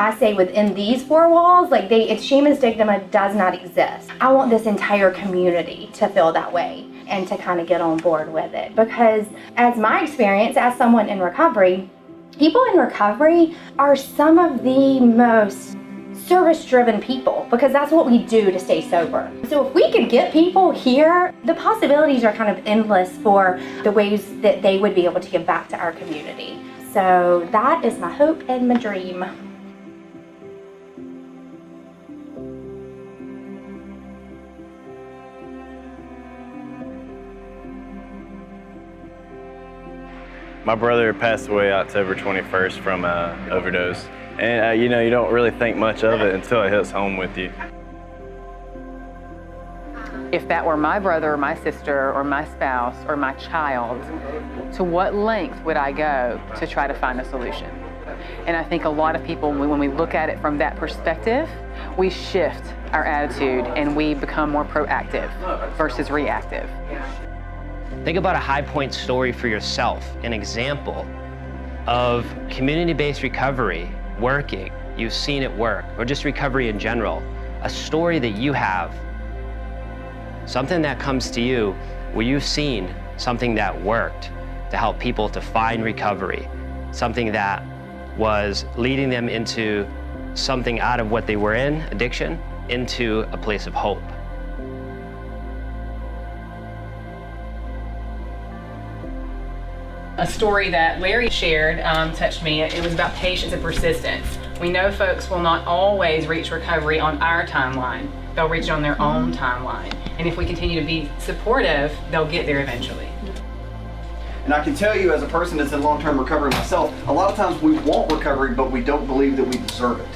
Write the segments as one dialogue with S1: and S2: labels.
S1: I say within these four walls, like shame and stigma does not exist. I want this entire community to feel that way and to kind of get on board with it. Because as my experience as someone in recovery, people in recovery are some of the most service-driven people, because that's what we do to stay sober. So if we could get people here, the possibilities are kind of endless for the ways that they would be able to give back to our community. So that is my hope and my dream.
S2: My brother passed away October 21st from an overdose. And you don't really think much of it until it hits home with you.
S3: If that were my brother or my sister or my spouse or my child, to what length would I go to try to find a solution? And I think a lot of people, when we look at it from that perspective, we shift our attitude and we become more proactive versus reactive.
S4: Think about a high point story for yourself, an example of community-based recovery working. You've seen it work, or just recovery in general. A story that you have, something that comes to you where you've seen something that worked to help people to find recovery, something that was leading them into something out of what they were in, addiction, into a place of hope.
S3: A story that Larry shared touched me. It was about patience and persistence. We know folks will not always reach recovery on our timeline. They'll reach it on their own timeline. And if we continue to be supportive, they'll get there eventually.
S5: And I can tell you, as a person that's in long-term recovery myself, a lot of times we want recovery, but we don't believe that we deserve it.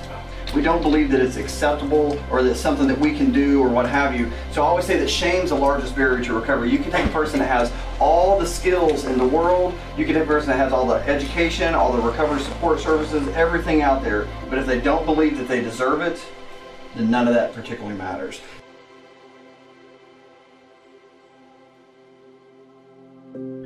S5: We don't believe that it's acceptable or that it's something that we can do or what have you. So I always say that shame's the largest barrier to recovery. You can take a person that has all the skills in the world, you can take a person that has all the education, all the recovery support services, everything out there, but if they don't believe that they deserve it, then none of that particularly matters.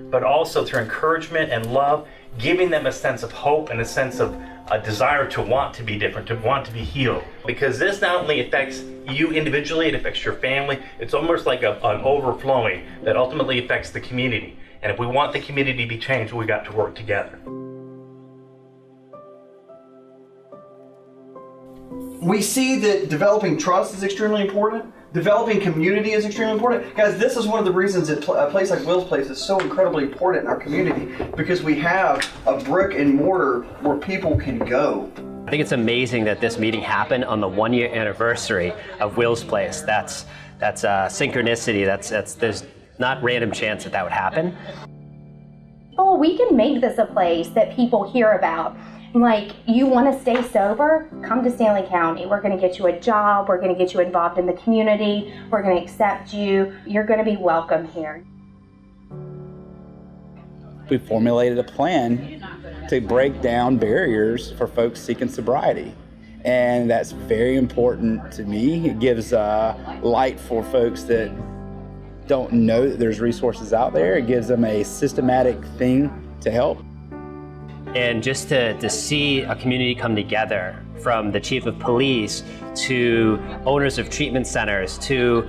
S6: But also through encouragement and love, giving them a sense of hope and a sense of a desire to want to be different, to want to be healed. Because this not only affects you individually, it affects your family. It's almost like an overflowing that ultimately affects the community. And if we want the community to be changed, we got to work together.
S5: We see that developing trust is extremely important. Developing community is extremely important. Guys, this is one of the reasons that a place like Will's Place is so incredibly important in our community, because we have a brick and mortar where people can go.
S4: I think it's amazing that this meeting happened on the 1-year anniversary of Will's Place. That's synchronicity. There's not random chance that would happen.
S1: Oh, we can make this a place that people hear about. Like, you want to stay sober? Come to Stanly County. We're going to get you a job. We're going to get you involved in the community. We're going to accept you. You're going to be welcome here.
S7: We formulated a plan to break down barriers for folks seeking sobriety. And that's very important to me. It gives light for folks that don't know that there's resources out there. It gives them a systematic thing to help.
S4: And just to see a community come together, from the chief of police to owners of treatment centers to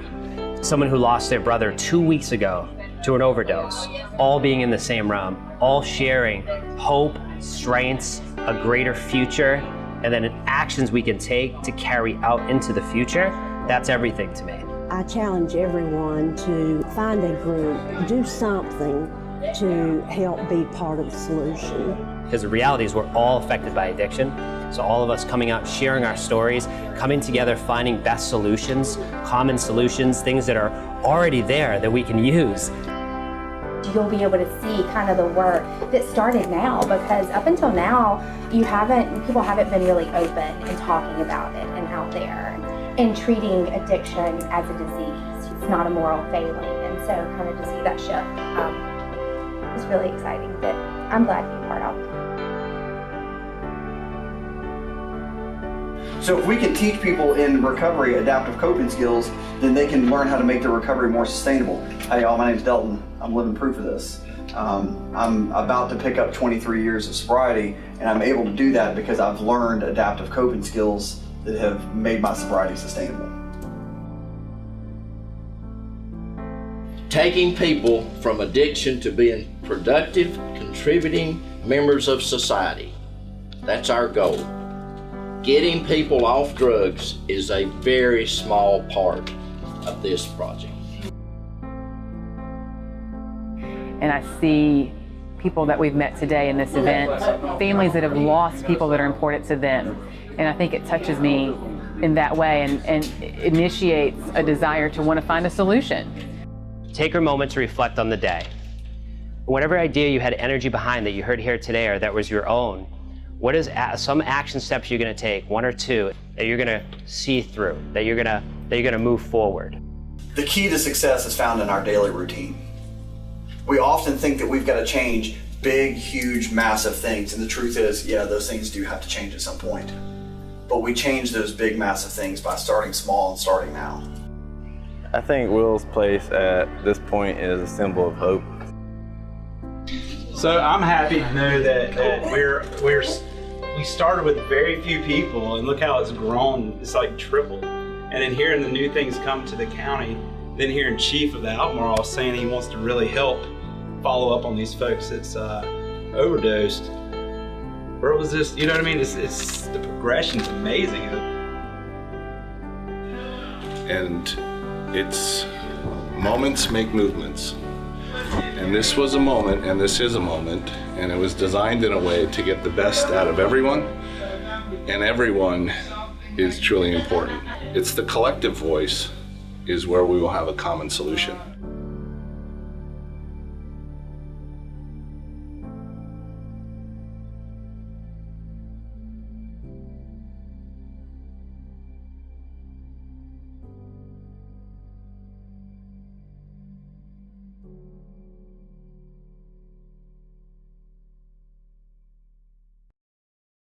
S4: someone who lost their brother 2 weeks ago to an overdose, all being in the same room, all sharing hope, strengths, a greater future, and then actions we can take to carry out into the future, that's everything to me.
S8: I challenge everyone to find a group, do something to help be part of the solution.
S4: Because the reality is we're all affected by addiction. So all of us coming out, sharing our stories, coming together, finding best solutions, common solutions, things that are already there that we can use.
S1: You'll be able to see kind of the work that started now, because up until now, people haven't been really open in talking about it and out there and treating addiction as a disease. It's not a moral failing. And so kind of to see that shift is really exciting, that I'm glad to be part of.
S5: So if we can teach people in recovery adaptive coping skills, then they can learn how to make their recovery more sustainable. Hey y'all, my name's Delton. I'm living proof of this. I'm about to pick up 23 years of sobriety, and I'm able to do that because I've learned adaptive coping skills that have made my sobriety sustainable.
S9: Taking people from addiction to being productive, contributing members of society. That's our goal. Getting people off drugs is a very small part of this project.
S3: And I see people that we've met today in this event, families that have lost people that are important to them. And I think it touches me in that way and initiates a desire to want to find a solution.
S4: Take a moment to reflect on the day. Whatever idea you had energy behind that you heard here today or that was your own, what is some action steps you're going to take, one or two, that you're going to see through, that you're going to move forward?
S5: The key to success is found in our daily routine. We often think that we've got to change big, huge, massive things, and the truth is, yeah, those things do have to change at some point. But we change those big, massive things by starting small and starting now.
S2: I think Will's place at this point is a symbol of hope.
S10: So I'm happy to know that we started with very few people, and look how it's grown. It's like tripled. And then hearing the new things come to the county, then hearing Chief of the Albemarle saying he wants to really help follow up on these folks that's overdosed. Where was this? You know what I mean? It's the progression's amazing.
S11: And it's moments make movements. And this was a moment, and this is a moment, and it was designed in a way to get the best out of everyone, and everyone is truly important. It's the collective voice is where we will have a common solution.